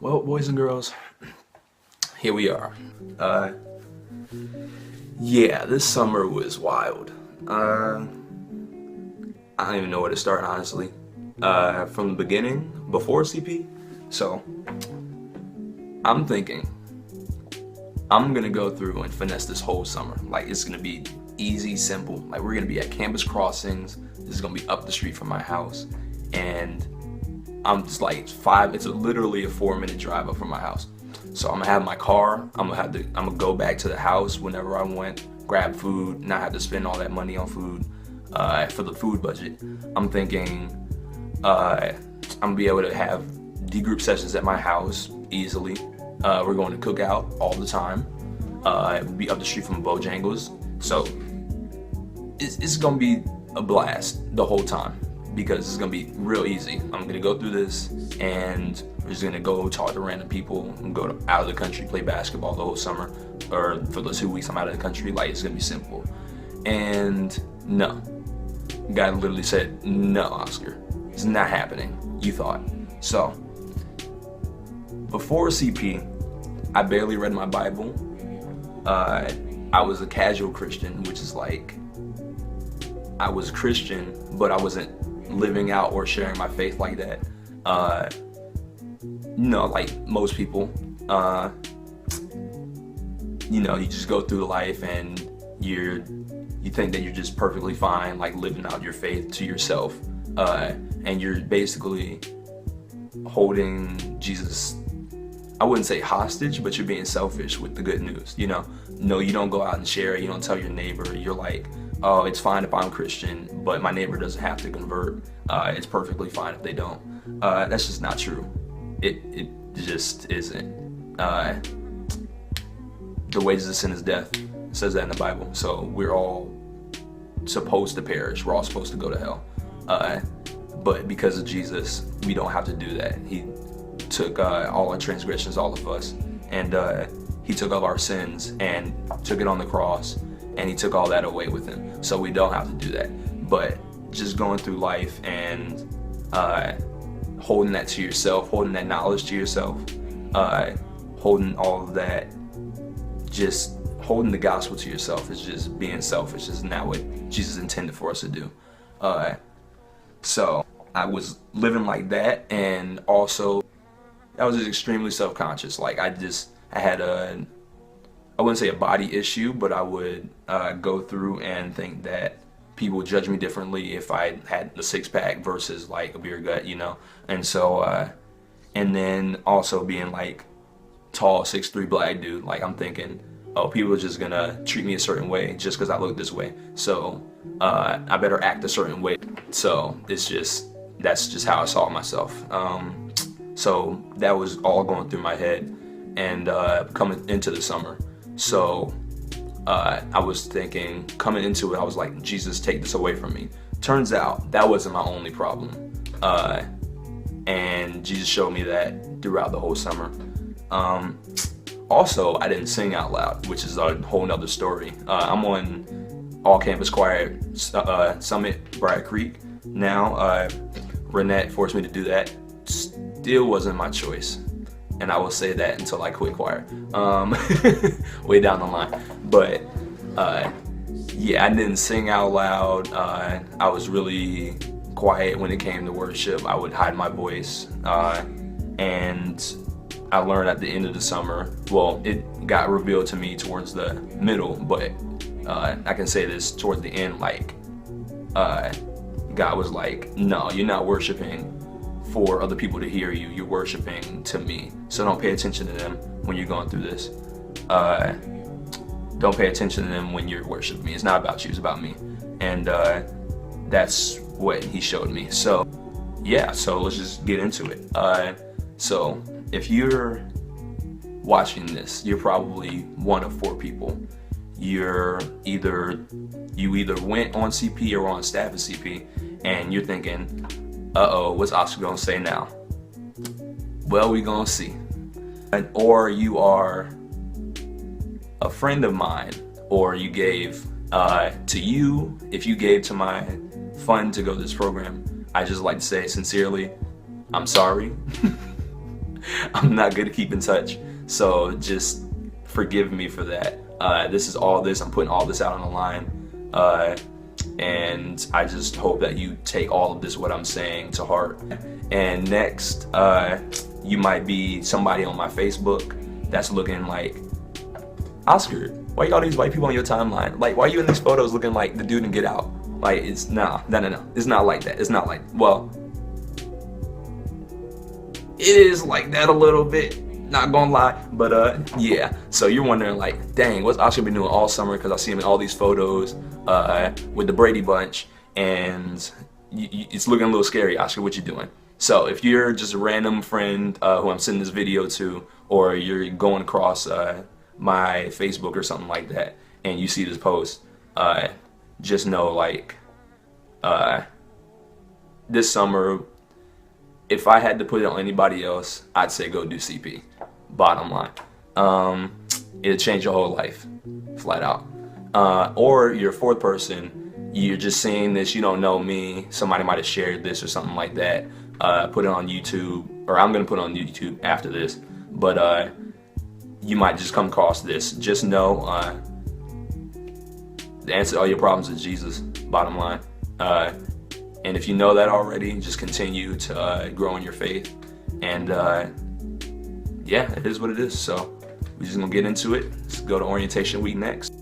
Well, boys and girls, here we are. Yeah, this summer was wild. I don't even know where to start, honestly. From the beginning, before CP. So, I'm thinking I'm gonna go through and finesse this whole summer. Like, it's gonna be easy, simple. Like, we're gonna be at campus crossings. This is gonna be up the street from my house. And I'm just like it's literally a 4-minute drive up from my house. So I'm gonna have my car. I'm gonna go back to the house whenever I want, grab food, not have to spend all that money on food for the food budget. I'm thinking I'm gonna be able to have D-group sessions at my house easily. We're going to cookout all the time. We'll be up the street from Bojangles. So it's gonna be a blast the whole time, because it's gonna be real easy. I'm gonna go through this and we're just gonna go talk to random people and go out of the country, play basketball the whole summer, or for the 2 weeks I'm out of the country. Like, it's gonna be simple. And no, guy literally said, no, Oscar, it's not happening. You thought. So, before CP, I barely read my Bible. I was a casual Christian, which is like, I was Christian, but I wasn't living out or sharing my faith like that. Like most people, you just go through life and you think that you're just perfectly fine, like living out your faith to yourself, and you're basically holding Jesus, I wouldn't say hostage, but you're being selfish with the good news. No, you don't go out and share it. You don't tell your neighbor. You're like, oh, it's fine if I'm Christian, but my neighbor doesn't have to convert. It's perfectly fine if they don't. That's just not true. It just isn't. The wages of sin is death. It says that in the Bible. So we're all supposed to perish. We're all supposed to go to hell. But because of Jesus, we don't have to do that. He took all our transgressions, all of us, and he took all our sins and took it on the cross, and he took all that away with him. So we don't have to do that. But just going through life and holding that to yourself, holding that knowledge to yourself, holding all of that, just holding the gospel to yourself is just being selfish. It's not what Jesus intended for us to do. So I was living like that, and also I was just extremely self-conscious. Like, I had I wouldn't say a body issue, but I would go through and think that people would judge me differently if I had a six-pack versus like a beer gut, And so, and then also being like tall, 6'3" black dude, like I'm thinking, oh, people are just gonna treat me a certain way just because I look this way. So I better act a certain way. So that's just how I saw myself. So that was all going through my head, and coming into the summer. So I was thinking, coming into it, I was like, Jesus, take this away from me. Turns out that wasn't my only problem. And Jesus showed me that throughout the whole summer. Also, I didn't sing out loud, which is a whole nother story. I'm on all campus choir Summit, Briar Creek now. Renette forced me to do that. Still wasn't my choice. And I will say that until I quit choir, way down the line. But yeah, I didn't sing out loud. I was really quiet when it came to worship. I would hide my voice, and I learned at the end of the summer. Well, it got revealed to me towards the middle, but I can say this towards the end. Like, God was like, "No, you're not worshiping for other people to hear you. You're worshiping to me. So don't pay attention to them when you're going through this. Don't pay attention to them when you're worshiping me. It's not about you, it's about me." And that's what he showed me. So yeah, so let's just get into it. So if you're watching this, you're probably one of 4 people. You either went on CP or on staff at CP, and you're thinking, uh-oh, what's Oscar gonna say now? Well, we gonna see. Or you are a friend of mine, or you gave if you gave to my fund to go to this program, I just like to say sincerely, I'm sorry. I'm not good to keep in touch. So just forgive me for that. This is all this. I'm putting all this out on the line. And I just hope that you take all of this, what I'm saying, to heart. And next, you might be somebody on my Facebook that's looking like, Oscar, why you got all these white people on your timeline? Like, why are you in these photos looking like the dude in Get Out? Like, it's no. It's not like that. It's not like, well, it is like that a little bit, not gonna lie, but yeah. So you're wondering like, dang, what's Oscar been doing all summer? Because I see him in all these photos with the Brady Bunch, and it's looking a little scary. Oscar, what you doing? So if you're just a random friend who I'm sending this video to, or you're going across my Facebook or something like that, and you see this post, just know like this summer, if I had to put it on anybody else, I'd say go do CP. Bottom line. It'll change your whole life, flat out. Or you're a fourth person, you're just seeing this, you don't know me, somebody might have shared this or something like that, put it on YouTube, or I'm gonna put it on YouTube after this, but you might just come across this. Just know the answer to all your problems is Jesus, bottom line. And if you know that already, just continue to grow in your faith. And yeah, it is what it is. So we're just gonna get into it. Let's go to orientation week next.